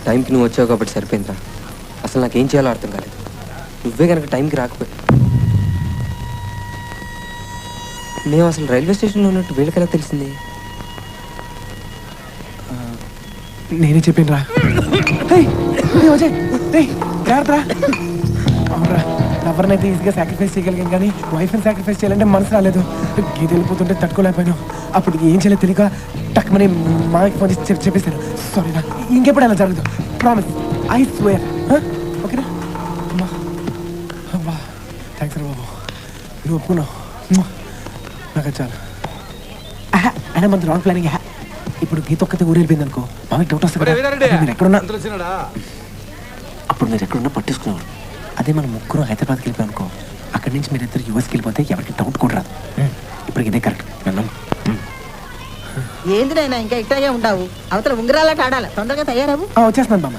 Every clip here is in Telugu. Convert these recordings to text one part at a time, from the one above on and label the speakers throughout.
Speaker 1: టైంకి నువ్వు వచ్చావు కాబట్టి సరిపోయిందిరా. అసలు నాకేం చేయాలో అర్థం కాలేదు. నువ్వే కనుక టైంకి రాకపోయి మేము అసలు రైల్వే స్టేషన్లో ఉన్నట్టు వీళ్ళకెలా తెలిసింది?
Speaker 2: నేనే చెప్పాను రా. అవునరా, ఎవరినైతే ఈజీగా సాక్రిఫైస్ చేయగలిగాను కానీ వైఫ్ని సాక్రిఫైస్ చేయాలంటే మనసు రాలేదు. గీత వెళ్ళిపోతుంటే తట్టుకోలేకపోయాను. అప్పుడు ఏం చేయలేదు తెలియక టక్మని మాకి ఫోన్ చేసి చెప్పేశాను. సారీరా, ఇంకెప్పుడు అలా జరగదు. Promise, I swear. ఓకేనా? అమ్మా థ్యాంక్స్ రా బాబు, నువ్వు ఒప్పుకున్నావు. నాకు చాలు. అయినా మంది రాంగ్ ప్లానింగ్. ఇప్పుడు గీత ఒక్కతే ఊరెళ్ళిపోయింది అనుకో, మాకు డౌట్ వస్తుంది కదా. మీరు ఎక్కడున్నా అప్పుడు మీరు ఎక్కడున్నా పట్టించుకునేవాడు. అదే మనం ముగ్గురు హైదరాబాద్కి వెళ్ళిపోయాం అనుకో, అక్కడి నుంచి మీరు ఇద్దరు యూఎస్కి వెళ్ళిపోతే ఎవరికి డౌట్ కూడా రాదు. ఇప్పుడు ఇదే కరెక్ట్.
Speaker 3: ఏంది నాయనా ఇంకా ఇట్లాగే ఉండవు? అవతల ఉంగరాలట ఆడాలి, తొందరగా తయారవు.
Speaker 2: వచ్చేస్తున్నాను బామ్మ.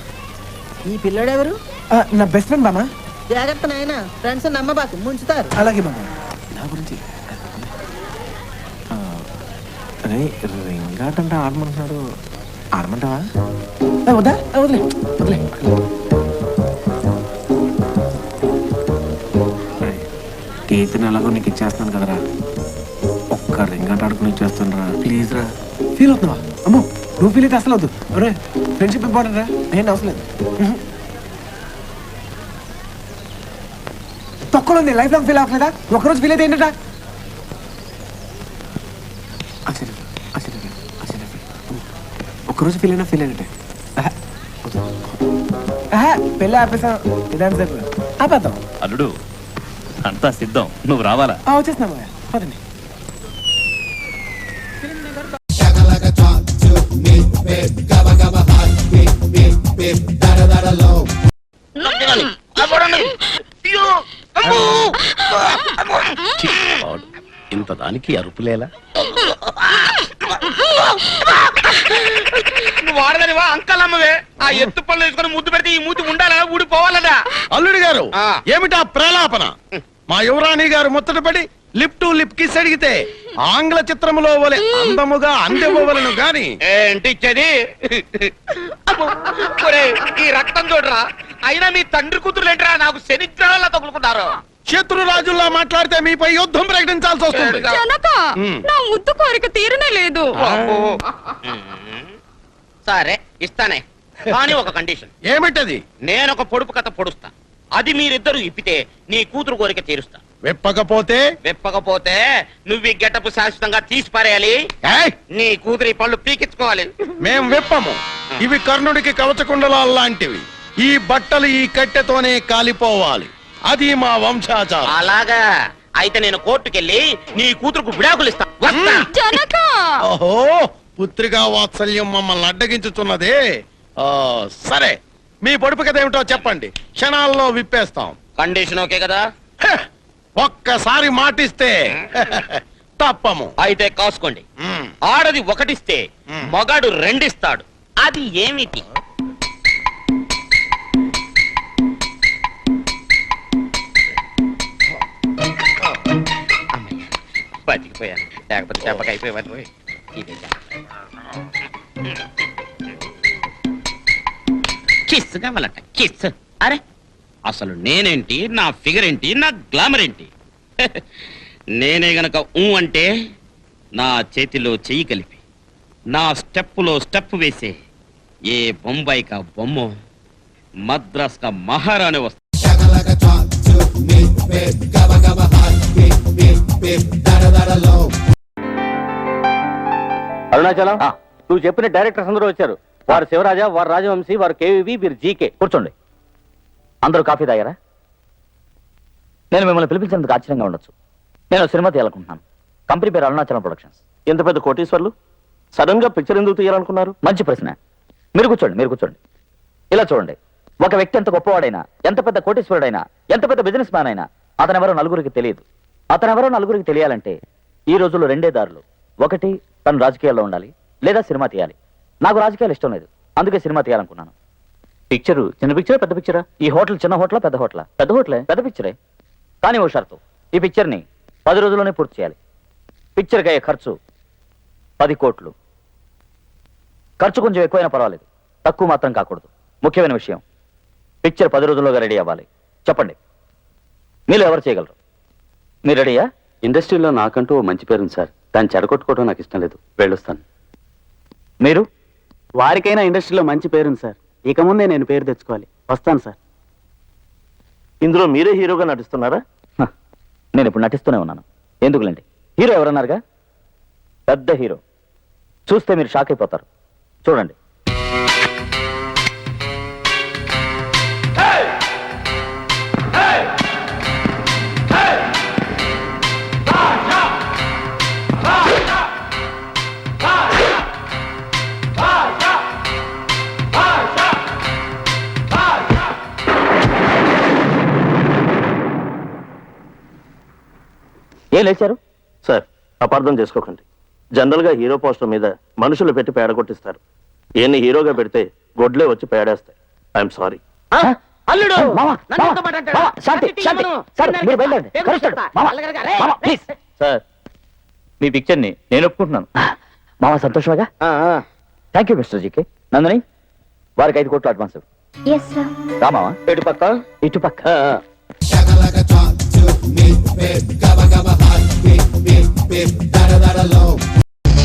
Speaker 3: ఈ పిల్లడెవరు?
Speaker 2: నా బెస్ట్ ఫ్రెండ్ బామ్మ.
Speaker 3: జాగ్రత్త నాయనా, ఫ్రెండ్స్ నమ్మబాకు, ముంచుతారు.
Speaker 2: అలాగే బామ్మ. నా గురించి అరే రింగాట్ అంటే ఆడమంటున్నాడు, ఆడమంటావా? వద్దా? వదిలే వదిలే. గీతని ఎలాగో నీకు ఇచ్చేస్తాను కదరా, ఒక్క రింగాట్ ఆడుకుని ఇచ్చేస్తాను రా. ప్లీజ్ రా. ఫీల్ అవుతున్నావా? అమ్మో నువ్వు ఫీల్ అయితే అసలు వద్దు. అరే ఫ్రెండ్షిప్ ఇంపార్టెంట్ రా, నేను అవసరం లేదు. తొక్కలో ఉంది, లైఫ్ లాంగ్ ఫీల్ అవ్వట్లేదా? ఒక్కరోజు ఫీల్ అయితే ఏంటంట? ఒక్కరోజు ఫీల్ అయినా ఫీల్ అయినట్టే. పెళ్ళి ఆపేసాం, ఇదాని సేపు ఆపేద్దాం.
Speaker 4: అల్లుడు అంతా సిద్ధం, నువ్వు రావాలా?
Speaker 2: వచ్చేస్తున్నాం పదండి.
Speaker 4: ఇంత దానికి అరుపులేలా?
Speaker 5: నువ్వు వాడదనివా అంకల్ అమ్మవే? ఆ ఎత్తు పనులు వేసుకొని ముద్దు పెడితే ఈ మూతి ఉండాలా ఊడిపోవాలదా?
Speaker 6: అల్లుడి గారు ఏమిటా ప్రలాపన? మా యువరాణి గారు ముచ్చటపడి లిప్ టు లిప్ కిస్ అడిగితే ఆంగ్ల చిత్రములో వలె అందముగా అందివ్వవలను గాని
Speaker 5: ఏంటి ఇచ్చేది? ఈ రక్తం చూడరా, అయినా మీ తండ్రి కూతురులేంట్రా నాకు శనిగ్రహాల్లో తగులుకున్నారు.
Speaker 6: శత్రురాజుల్లా మాట్లాడితే మీపై యుద్ధం ప్రకటించాల్సి వస్తుంది.
Speaker 7: నా ముద్దు కోరిక తీరనే లేదు.
Speaker 5: సరే ఇస్తానే, కానీ ఒక కండిషన్.
Speaker 6: ఏమిటది?
Speaker 5: నేను ఒక పొడుపు కథ పొడుస్తా, అది మీరిద్దరు ఇప్పితే నీ కూతురు కోరిక తీరుస్తా.
Speaker 6: విప్పకపోతే
Speaker 5: నువ్వు ఈ గెటపు శాశ్వతంగా తీసి పారేయాలి, నీ కూతురి పళ్ళు పీకించుకోవాలి.
Speaker 6: మేం విప్పము. ఇవి కర్ణుడికి కవచకుండలాలు లాంటివి. ఈ బట్టలు ఈ కట్టెతోనే కాలిపోవాలి, అది మా వంశాచారం.
Speaker 5: అలాగా అయితే నేను కోర్టుకెళ్ళి నీ కూతురుకు విడాకులు ఇస్తా.
Speaker 6: ఓహో, పుత్రికా వాత్సల్యం మమ్మల్ని అడ్డగించుతున్నదే. సరే, మీ పొడుపు కథ ఏమిటో చెప్పండి, క్షణాల్లో విప్పేస్తాం.
Speaker 5: కండిషన్ ఓకే కదా?
Speaker 6: ఒక్కసారి మాటిస్తే తప్పము.
Speaker 5: అయితే కాసుకోండి. ఆడది ఒకటిస్తే మగాడు రెండిస్తాడు. అది ఏమిటి? బతికిపోయాను, లేకపోతే చెప్పక అయిపోయేవారు. కిస్ కావాలట, కిస్. అరే అసలు నేనేంటి, నా ఫిగర్ ఏంటి, నా గ్లామర్ ఏంటి? నేనే గనక అంటే నా చేతిలో చెయ్యి కలిపి నా స్టెప్పులో స్టెప్ వేసే ఏ బొంబాయి కా బొమ్మ, మద్రాస్ కా మహారాణి వస్తా.
Speaker 8: అరుణాచలం, నువ్వు చెప్పిన డైరెక్టర్స్ అందరూ వచ్చారు. వారు శివరాజా, వారు రాజవంశీ, వారు కేవీవి, వీరు జీకే. కూర్చోండి. అందరూ కాఫీ తాగారా? నేను మిమ్మల్ని పిలిపించినందుకు ఆశ్చర్యంగా ఉండొచ్చు. నేను సినిమా తీయాలనుకుంటున్నాను. కంపెనీ పేరు అరుణాచలం ప్రొడక్షన్స్. ఎంత పెద్ద కోటీశ్వర్లు సడన్ గా పిక్చర్ ఎందుకు తీయాలనుకున్నారు? మంచి ప్రశ్న. మీరు కూర్చోండి. ఇలా చూడండి, ఒక వ్యక్తి ఎంత గొప్పవాడైనా, ఎంత పెద్ద కోటీశ్వరుడైనా, ఎంత పెద్ద బిజినెస్ మ్యాన్ అయినా అతనెవరో నలుగురికి తెలియదు. అతనెవరో నలుగురికి తెలియాలంటే ఈ రోజుల్లో రెండే దారులు. ఒకటి, తను రాజకీయాల్లో ఉండాలి, లేదా సినిమా తీయాలి. నాకు రాజకీయాలు ఇష్టం లేదు, అందుకే సినిమా తీయాలనుకున్నాను. పిక్చరు చిన్న పిక్చరా, పెద్ద పిక్చరా? ఈ హోటల్ చిన్న హోటలా, పెద్ద హోటలా? పెద్ద హోటలే, పెద్ద పిక్చరే. కానీ ఓ షరతు, ఈ పిక్చర్ని 10 రోజుల్లోనే పూర్తి చేయాలి. పిక్చర్కి అయ్యే ఖర్చు 10 కోట్లు. ఖర్చు కొంచెం ఎక్కువైనా పర్వాలేదు, తక్కువ మాత్రం కాకూడదు. ముఖ్యమైన విషయం, పిక్చర్ 10 రోజుల్లోగా రెడీ అవ్వాలి. చెప్పండి, మీరు ఎవరు చేయగలరు? మీరు రెడీయా?
Speaker 9: ఇండస్ట్రీలో నాకంటూ ఓ మంచి పేరుంది సార్. దాన్ని చెడగొట్టుకోవడం నాకు ఇష్టం లేదు. వెళ్ళొస్తాను.
Speaker 8: మీరు?
Speaker 9: వారికైనా ఇండస్ట్రీలో మంచి పేరుంది సార్. ఇక ముందే నేను పేరు తెచ్చుకోవాలి. వస్తాను సార్.
Speaker 8: ఇందులో మీరే హీరోగా నటిస్తున్నారా? నేను ఇప్పుడు నటిస్తూనే ఉన్నాను. ఎందుకులేండి, హీరో ఎవరన్నారుగా, పెద్ద హీరో. చూస్తే మీరు షాక్ అయిపోతారు. చూడండి. ఏం లేచారు
Speaker 9: సార్, అపార్థం చేసుకోకండి. జనరల్ గా హీరో పోస్టర్ మీద మనుషులు పెట్టి పేడ కొట్టిస్తారు. ఈయన్ని హీరోగా పెడితే గొడ్లే వచ్చి పేడేస్తాయి. I'm sorry.
Speaker 5: అల్లుడు
Speaker 8: సార్, మీ పిక్చర్ ని నేను ఒప్పుకుంటున్నాను. మామ సంతోషమేగా? Thank you mister GK. Nandini, వారికి 5 కోట్లు అడ్వాన్స్. రామావా?
Speaker 5: ఎటుపక్క?
Speaker 8: ఇటుపక్క.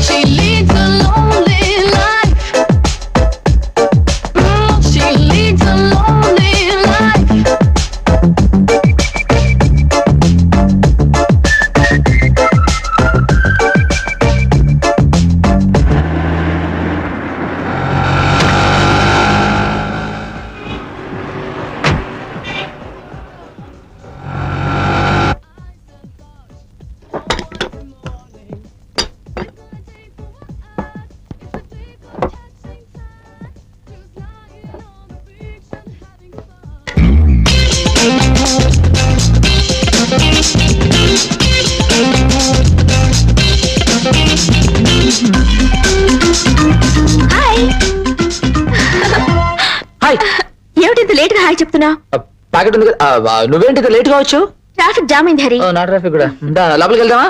Speaker 7: She leads a lonely life. She leads a lonely life.
Speaker 8: Hi.
Speaker 10: ఏమిటి లేట్ గా హాయ్ చెప్తున్నా?
Speaker 8: ప్యాకెట్ ఉంది కదా, నువ్వేంటి లేట్ గా వచ్చావు?
Speaker 10: ట్రాఫిక్ జామ్ అయింది హరి.
Speaker 8: నా ట్రాఫిక్ కూడా. లోపలికి వెళ్దామా?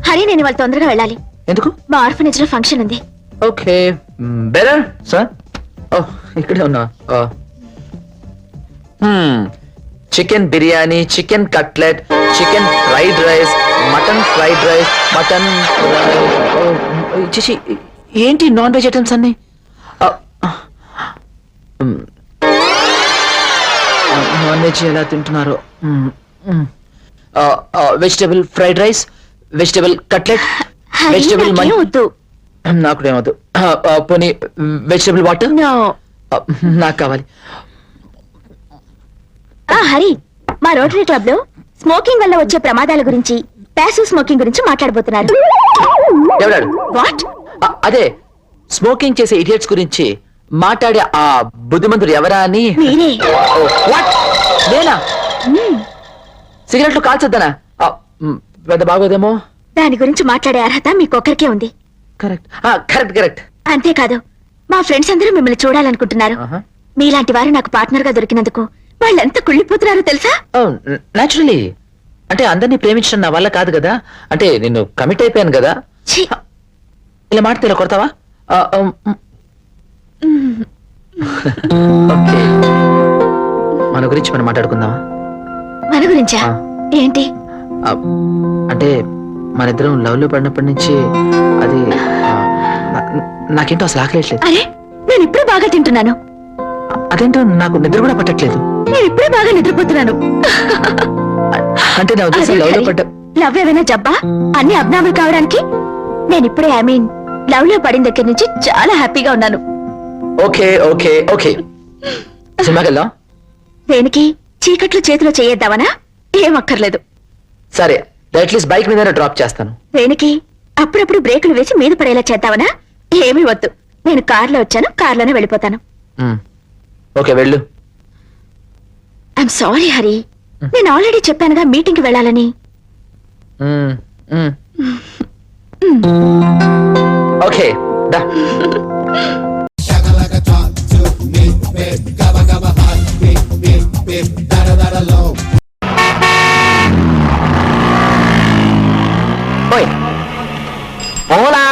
Speaker 10: హరి, నేను ఇవాళ తొందరగా వెళ్ళాలి.
Speaker 8: ఎందుకు?
Speaker 10: మా ఆర్ఫనేజ్ లో ఫంక్షన్ ఉంది.
Speaker 8: Okay, better sir. ఇక్కడే ఉన్నా. Chicken biryani, chicken cutlet, chicken fried rice, mutton fried rice, mutton ఏంటి నాన్ వెజ్ ఐటమ్స్ అన్ని? నాన్ వెజ్ ఎలా తింటున్నారు? Vegetable fried rice, vegetable cutlet, vegetable
Speaker 10: వద్దు.
Speaker 8: నాకు ఏమవుతు. పోనీ వెజిటబుల్ వాటర్ నాకు కావాలి.
Speaker 10: హరి, మా రోటరీ క్లబ్ లో స్మోకింగ్ వల్ల వచ్చే ప్రమాదాల గురించి, ప్యాసివ్ స్మోకింగ్ గురించి మాట్లాడబోతున్నారు.
Speaker 8: ఎవడాడు?
Speaker 10: వాట్?
Speaker 8: అదే స్మోకింగ్ చేసే ఇడియట్స్ గురించి మాట్లాడే ఆ బుద్ధిమంతుడు ఎవరా అని.
Speaker 10: మీరే.
Speaker 8: వాట్? నేనా? సిగరెట్లు కాల్చొద్దనా? పెద్ద బాగోదేమో.
Speaker 10: దాని గురించి మాట్లాడే అర్హత మీకొక్కరికే ఉంది.
Speaker 8: Correct correct correct.
Speaker 10: అంతేకాదు, మా ఫ్రెండ్స్ అందరూ మిమ్మల్ని చూడాలనుకుంటున్నారు. మీలాంటి వారు నాకు పార్ట్నర్ గా దొరికినందుకు వాళ్ళెంత కుళ్ళిపోతున్నారో తెలుసా?
Speaker 8: నేచురలీ. అంటే అందరినీ ప్రేమించడం నా వల్ల కాదు కదా. అంటే నేను కమిట్ అయిపోయాను కదా. ఇలా మాట ఇలా కొడతావా? ఓకే, మన గురించి మనం మాట్లాడుకుందామా?
Speaker 10: మన గురించా? ఏంటి?
Speaker 8: అంటే మన ఇద్దరం లవ్ లో పడినప్పటి నుంచి అది నాకేంటో అసలు ఆకలేట్లేదు.
Speaker 10: అరే, నేను ఇప్పుడే బాగా తింటున్నాను.
Speaker 8: అదేంటో నాకు నిద్ర కూడా పట్టట్లేదు.
Speaker 10: నేను ఇప్పుడే బాగా నిద్రపోతున్నాను.
Speaker 8: అంటే నా ఉద్దేశం లవ్ లో పడ్డ.
Speaker 10: లవ్ ఏమైనా జబ్బా? అన్ని అబ్నార్మల్ కావడానికి? నేను ఇప్పుడే లవ్ లో పడిన దగ్గర నుంచి చాలా హ్యాపీగా ఉన్నాను.
Speaker 8: ఓకే ఓకే ఓకే, సినిమాకి వెళ్దాం.
Speaker 10: దేనికి? చీకట్లో చేతిలో చేయొద్దామనా? ఏం అక్కర్లేదు.
Speaker 8: సరే, అట్లీస్ట్ బైక్ మీద డ్రాప్ చేస్తాను.
Speaker 10: దేనికి? అప్పుడప్పుడు బ్రేకులు వేసి మీద పడేలా చేద్దామనా? ఏమీ వద్దు, నేను కార్లో వచ్చాను, కార్లోనే వెళ్ళిపోతాను.
Speaker 8: ఓకే, వెళ్ళు.
Speaker 10: ఐఎమ్ సారీ హరి, నేను ఆల్రెడీ చెప్పానుగా మీటింగ్ కి వెళ్ళాలని.
Speaker 8: ఓకే, దా. ఓయ్, ఓలా.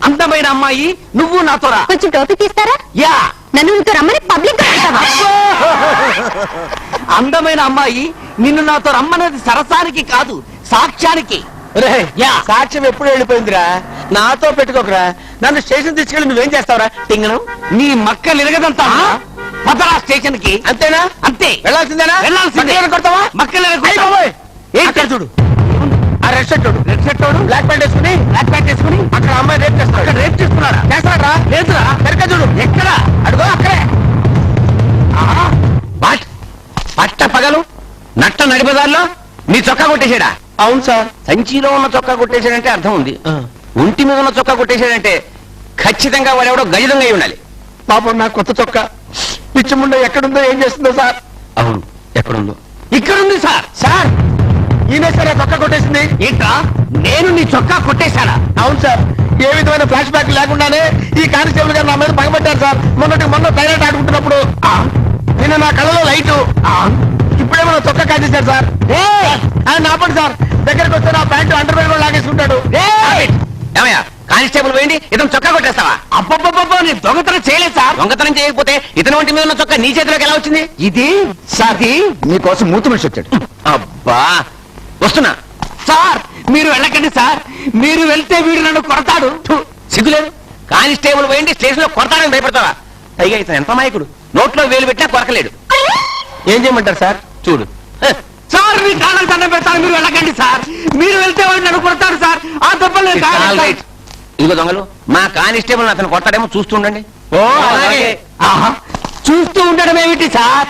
Speaker 5: అందమైన అమ్మాయి నువ్వు నాతో రా.
Speaker 10: కొంచెం టోపీ తీస్తారా?
Speaker 5: యా.
Speaker 10: నన్ను నీతో రమ్మని పబ్లిక్ గా అంటావా?
Speaker 5: అందమైన అమ్మాయి నిన్ను నాతో రమ్మన్నది సరసానికి కాదు, సాక్ష్యానికి.
Speaker 6: సాక్ష్యం ఎప్పుడు వెళ్ళిపోయిందిరా? నాతో పెట్టుకోకరా. నన్ను స్టేషన్ తీసుకెళ్ళి నువ్వేం చేస్తావురా? తింగను
Speaker 5: నీ మక్క నిరగదంతా పదరా స్టేషన్ కి.
Speaker 6: అంతేనా?
Speaker 5: అంతే.
Speaker 6: వెళ్ళాల్సిందేనా?
Speaker 5: వెళ్ళాల్సిందే.
Speaker 6: కొడతావా?
Speaker 5: మక్కలు
Speaker 6: అక్కడ చూడు, ఆ red shirt
Speaker 5: red shirt
Speaker 6: black pant వేసుకుని అక్కడ అమ్మాయి రేప్ చేస్తాడు.
Speaker 5: అక్కడ రేప్ చేస్తున్నాడా?
Speaker 6: చేస్తాడా?
Speaker 5: లేదురా.
Speaker 6: సరిగ్గా చూడు.
Speaker 5: ఎక్కడ?
Speaker 6: అడుగో అక్కడే.
Speaker 5: పట్ట పగలు నట్ట నడిపదాల్లో నీ చొక్కా కొట్టేశాడా?
Speaker 6: అవును సార్.
Speaker 5: సంచిలో ఉన్న చొక్కా కొట్టేశాడంటే అర్థం ఉంది. ఒంటి మీద ఉన్న చొక్కా కొట్టేశాడంటే ఖచ్చితంగా వాడెవడో గజదంగా అయి ఉండాలి.
Speaker 6: పాపం నా కొత్త చొక్క పిచ్చిముండ ఎక్కడుందో ఏం చేస్తుందో సార్?
Speaker 5: అవును, ఎక్కడుందో? ఇక్కడుంది సార్.
Speaker 6: సార్ ఈయనే సార్ ఆ చొక్కా కొట్టేసింది.
Speaker 5: ఏంటా? నేను నీ చొక్కా కొట్టేశాడా?
Speaker 6: అవును సార్. ఏ విధమైన ఫ్లాష్ బ్యాక్ లేకుండానే ఈ కానిస్టేబుల్ గారు నా మీద పగబట్టారు సార్. మొన్న టైలెట్ ఆడుకుంటున్నప్పుడు నిన్న నా కళ్ళలో లైటు, ఇప్పుడే మన చొక్కా కాజేశారు సార్. ఆయన నాపండి సార్. దగ్గరికి వస్తే నా ప్యాంటు అండర్వేర్ కూడా లాగేసుకుంటాడు.
Speaker 5: ఏమయ్యా, కానిస్టేబుల్ పోయింది, ఇతను చొక్కా కొట్టేస్తావా? అబ్బబ్బబ్బబ్బో, నీ దొంగతనం చేయలేదు సార్. దొంగతనం చేయకపోతే ఇతని ఒంటి మీద ఉన్న చొక్కా నీ చేతిలోకి ఎలా వచ్చింది? ఇది సార్
Speaker 6: మీకోసం మూతి మనిషి వచ్చాడు.
Speaker 5: అబ్బా, వస్తున్నా. సార్ మీరు వెళ్ళకండి సార్. మీరు వెళ్తే వీడు నన్ను కొడతాడు. సిగ్గులేదు. కానిస్టేబుల్ పోయింది, స్టేషన్ లో కొడతాడని భయపడతావా? పైగా ఇతను ఎంత మాయకుడు, నోట్లో వేలు పెట్టినా కొరకలేడు.
Speaker 6: ఏం చేయమంటారు సార్?
Speaker 5: చూడు సార్, మీ కాళ్ళకి దండం పెడతాను. మీరు వెళ్ళకండి సార్. మీరు వెళ్తే వాడు నన్ను కొడతాడు సార్. ఆ దెబ్బలు ఇదిగో దొంగలు, మా కానిస్టేబుల్ అతను కొడతాడేమో చూస్తూ ఉండండి.
Speaker 6: ఓ అలాగే.
Speaker 5: ఆహా, చూస్తూ ఉండడం ఏమిటి సార్?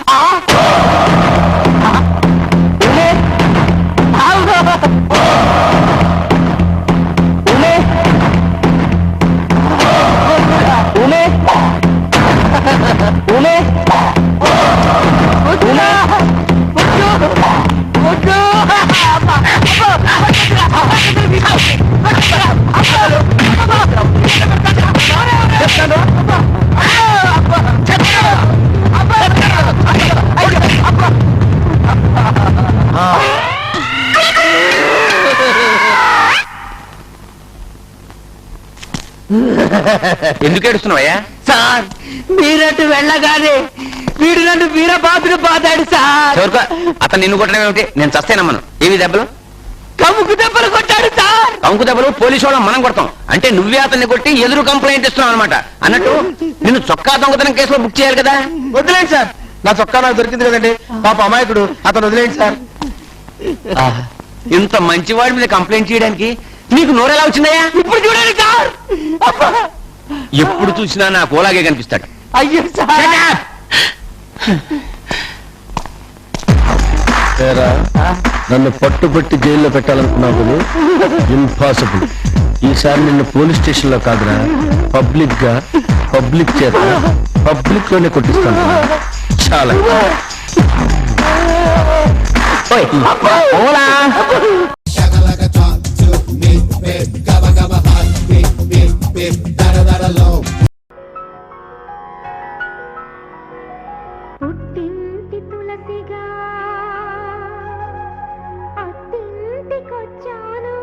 Speaker 5: ఎందుకు ఏడుస్తున్నావయ్యా? సార్ మీరట్టు వెళ్ళగానే వీడు నన్ను వీరబాదుడు బాదాడు సార్. అతను నిన్ను కొట్టడం ఏమిటి? నేను చస్తేనమ్మను. ఏవి దెబ్బలు? కముకు దెబ్బలు కొట్టాడు సార్. కముకు దెబ్బలు పోలీసు వాళ్ళం మనం కొడతాం అంటే నువ్వే అతన్ని కొట్టి ఎదురు కంప్లైంట్ ఇస్తున్నావు అనమాట. అన్నట్టు నిన్ను చొక్కా దొంగతనం కేసులో బుక్ చేయాలి కదా?
Speaker 6: వదిలేండి సార్. నా చొక్కా నాకు దొరికింది కదండి. పాప అమాయకుడు, అతను వదిలేండి సార్.
Speaker 5: ఇంత మంచివాడి మీద కంప్లైంట్ చేయడానికి నీకు నోరెలా వచ్చిందయ్యా? ఇప్పుడు చూడండి సార్. ఎప్పుడు చూసినా నా కోలాగే కనిపిస్తాడు.
Speaker 6: అయ్యో సార్. నన్ను పట్టుబట్టి జైల్లో పెట్టాలనుకున్నావు కదా? ఇంపాసిబుల్. ఈసారి నిన్ను పోలీస్ స్టేషన్ లో కాదురా, పబ్లిక్ గా, పబ్లిక్ చేత పబ్లిక్ లోనే కొట్టిస్తాను. చాలా
Speaker 7: పుట్టింటి తులసిగా అత్తింటికొచ్చాను,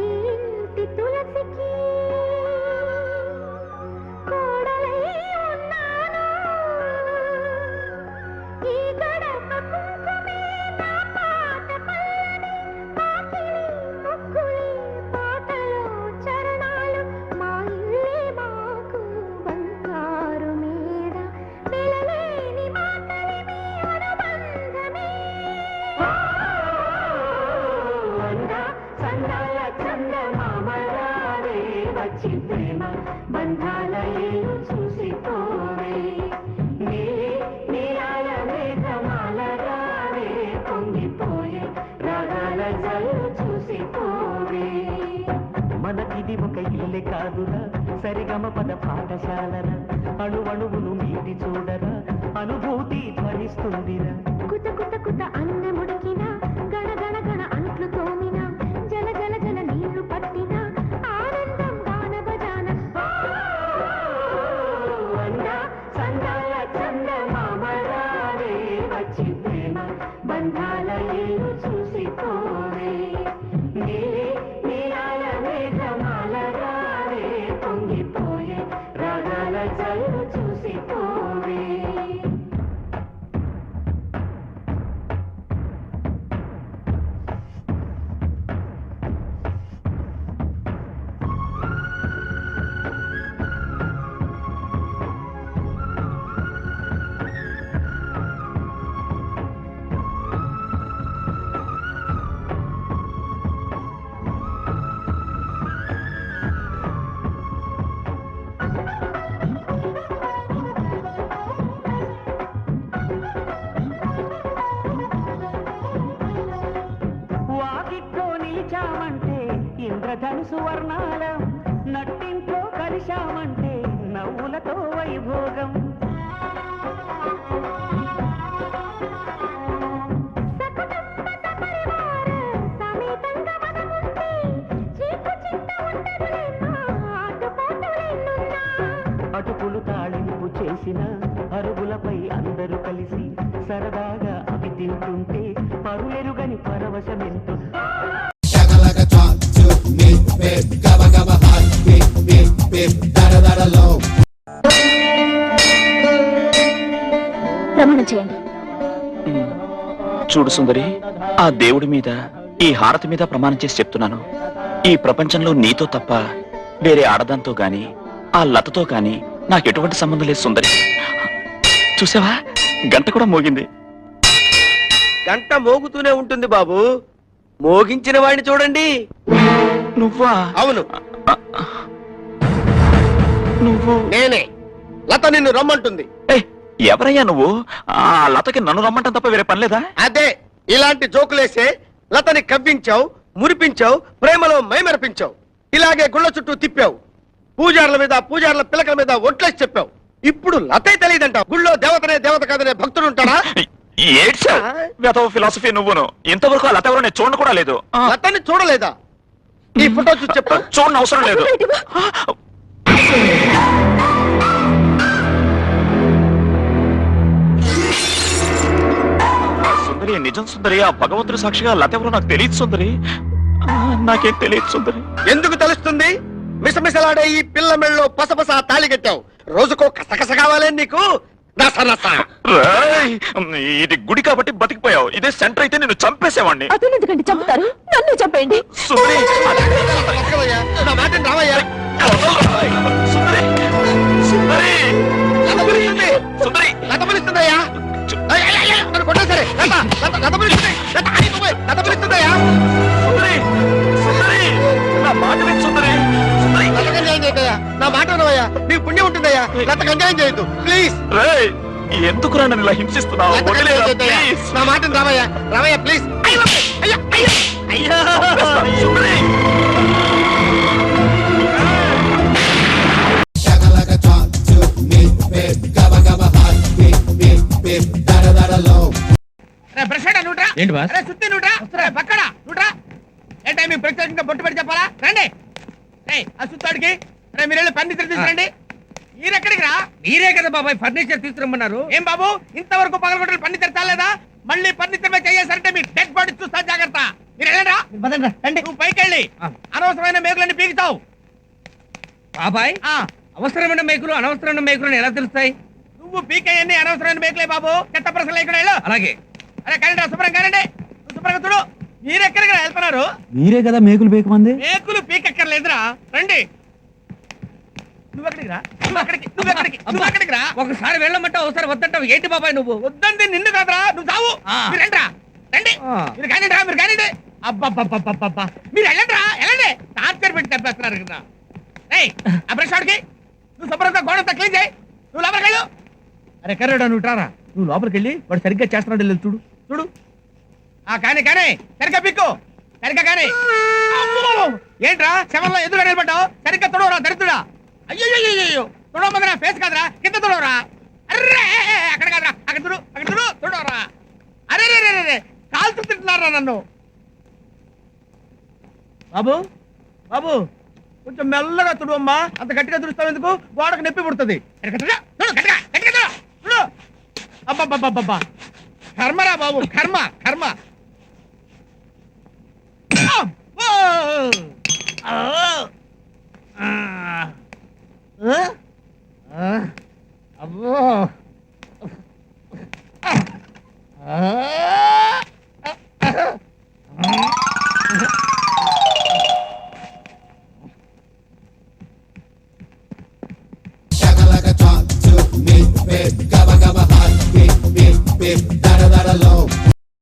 Speaker 7: ఈ ఇంటి తులసికి కోడలై ఉన్నాను. ఈ గడప కుంకుమే నా పాట పల్లవి, పాకిలి ముక్కులి పాటలో చరణాలు, మా ఇల్లే మాకు బంగారు మేడ, వెలలేని మా కలిమి అనుబంధమే. సందాల చందమామలారే వచ్చి ప్రేమ బంధాల ఏలు చూసిపోవే, నీరాల మేఘమాలగారే పొంగిపోయే రాగాల జల్లు చూసిపోవే.
Speaker 11: మనకిది ఒక ఇల్లే కాదురా, సరిగమ పద పాఠశాలరా, అణువణువును మీటి చూడరా, అనుభూతి ధ్వనిస్తుందిరా.
Speaker 7: కుత కుత కుత అన్నముడికిన, గణ గణ గణ అంట్లు తోమిన, జల జల జల నీళ్లు పట్టిన, ఆనందం గాన భజాన. సందాల చందమామలారే వచ్చి ప్రేమ బంధాల ఏలు చూసిపోవే, నీరాల మేఘమా
Speaker 11: మనసు వర్ణాలం నట్టింట్లో కలిశామంటే నవ్వులతో వైభోగం అటుకులు తాళింపు చేసిన అరుగులపై అందరూ కలిసి సరదాగా అవి తింటుంటే పరులెరుగని పరవశమెంతో
Speaker 10: ప్రమాణం చేయండి.
Speaker 8: చూడు సుందరి, ఆ దేవుడి మీద ఈ హారతి మీద ప్రమాణం చేసి చెప్తున్నాను, ఈ ప్రపంచంలో నీతో తప్ప వేరే ఆడదాంతో గాని ఆ లతతో గాని నాకు ఎటువంటి సంబంధం లేదు సుందరి. చూసావా, గంట కూడా మోగింది.
Speaker 6: గంట మోగుతూనే ఉంటుంది బాబు, మోగించిన వాడిని చూడండి.
Speaker 8: నువ్వా?
Speaker 6: అవును,
Speaker 8: నువ్వు?
Speaker 6: నేనే. లత నిన్ను రమ్మంటుంది.
Speaker 8: ఎవరయ్యా నువ్వు? ఆ లతకి నన్ను రమ్మంటాం తప్ప వేరే పని లేదా?
Speaker 6: అదే, ఇలాంటి జోకులేసే లతని కవ్వించావు, మురిపించావు, ప్రేమలో మైమరపించావు. ఇలాగే గుళ్ళ చుట్టూ తిప్పావు, పూజారుల మీద పూజారుల పిల్లకల మీద ఒట్లేసి చెప్పావు. ఇప్పుడు లతే తెలియదంటావు. గుళ్ళో దేవతనే దేవత కాదనే భక్తుడు ఉంటాడా?
Speaker 8: ఫిలాసఫీ నువ్వును. ఇంతవరకు ఆ లత ఎవరో నేను చూడ కూడా లేదు.
Speaker 6: లతని చూడలేదా? ఈ ఫోటో చూసి చెప్పు.
Speaker 8: చూడని అవసరం లేదు. సుందరి, నిజం సుందరి, ఆ భగవంతుడి సాక్షిగా లత ఎవరో నాకు తెలియదు సుందరి. నాకేం తెలియదు సుందరి.
Speaker 6: ఎందుకు తెలుస్తుంది? మిసమిసలాడే ఈ పిల్ల మెళ్ళలో పసపస తాళి కట్టావు. రోజుకో కసకస కావాలే నీకు.
Speaker 8: ఇది గుడి కాబట్టి బతికిపోయావు. ఇదే సెంటర్ అయితే నిన్ను చంపేసేవాడిని.
Speaker 10: అతను ఎందుకంటే చంపుతారు? నన్ను చంపేయండి.
Speaker 8: సుందరి,
Speaker 6: నా మాట రావయ్యా.
Speaker 8: సుందరి, సుందరి,
Speaker 6: సుందరి, లత పిలుస్తుందయ్యా. కొట్టా సరే, లత పిలుస్తుంది. లత పిలుస్తుందయ్యా.
Speaker 8: సుందరి, సుందరి, నా మాట విను సుందరి.
Speaker 6: లతకు అన్యాయం చేయద్దయ్యా. నా మాట వినవయ్యా. నీకు పుణ్యం ఉంటుందయ్యా. లతకు అన్యాయం చేయొద్దు ప్లీజ్.
Speaker 8: ఎందుకు నన్ను ఇలా హింసిస్తున్నావు?
Speaker 6: నా మాటను రావయ్యా. రావయ్యా ప్లీజ్.
Speaker 8: సుందరి,
Speaker 5: ఏంటి బాస్?
Speaker 6: సుత్తి నూట్రా, పక్కన నూట్రా. ఏంటో మీకు ప్రత్యేకంగా బొట్టు పెట్టి చెప్పాలా? రండి. ఆ సుత్తాడికి మీరు ఫర్నిచర్ తీసుకురండి. మీరెక్కడికి రా?
Speaker 5: మీరే కదా బాబాయ్ ఫర్నిచర్ తీసుకురమ్మన్నారు.
Speaker 6: ఏం బాబు, ఇంతవరకు పగలగొట్టలు ఫర్నిచర్ చాలేదా? మళ్ళీ ఫర్నిచర్ మీద చేసారంటే మీ డెడ్ బాడీ చూస్తా. జాగ్రత్త. మీరు వెళ్ళండి. నువ్వు పైకి వెళ్ళి అనవసరమైన మేకులన్నీ పీకుతావు.
Speaker 5: బాబాయ్, అవసరమైన మేకులు అనవసరమైన మేకులు ఎలా తెలుస్తాయి?
Speaker 6: నువ్వు పీకయ్యన్ని అనవసరమైన మేకులే బాబు. చెత్త ప్రశ్నలు ఇక్కడ వెళ్ళు.
Speaker 5: అలాగే.
Speaker 6: అరే కానీ శుభ్రం కానండి. శుభ్రంగా చూడు. మీరెక్కడికి వెళ్తున్నారు?
Speaker 2: మీరే కదా మేకులు బేకమంది.
Speaker 6: మేకులు పీకెక్కర్లేదురా. రండి. నువ్వెక్కడికి రా. నువ్వెక్కడికి రా.
Speaker 5: ఒకసారి వెళ్ళమంటావు, ఒకసారి వద్దంటావు. ఏంటి బాబాయ్ నువ్వు?
Speaker 6: వద్దండి నిన్ను కాదురా. నువ్వు చావు. మీరు రండి రా. రండి. మీరు కానిండి రా. మీరు కానిండి. అబ్బబ్బబ్బబ్బబ్బా. మీరు వెళ్ళండి రా. వెళ్ళండి. టార్చర్ పెట్టి తప్పేస్తున్నారు కదా. ఆ బ్రష్ వాడికి నువ్వు శుభ్రంగా గోడంతా క్లీన్ చేయి. నువ్వు లోపలికి వెళ్ళు.
Speaker 5: అరే కర్రాడా, నువ్వు ట్రారా. నువ్వు లోపలికి వెళ్ళి వాడు సరిగ్గా చేస్తున్నాడు లేదు చూడు.
Speaker 6: చూడు. కానీ సరిగ్గా పిక్కు. సరిగ్గా కానీ. ఏంట్రా శవంలో ఎదురుగా నిలబడ్డావు? సరిగ్గా తొడవరా దరిద్రుడా. అయ్యో తొడవమంది నా ఫేస్ కాదురా, కింద తొడవరా. అర్రే అక్కడ కాదురా, అక్కడ చూడు తొడవరా. అరే రే కాల్చు తింటున్నారా నన్ను. బాబు బాబు కొంచెం మెల్లగా తుడువమ్మా. అంత గట్టిగా తుడుస్తావు ఎందుకు? గోడకు నొప్పి పుడుతుంది. అబ్బబ్బబ్బబ్బా. కర్మరా బాబు, కర్మ.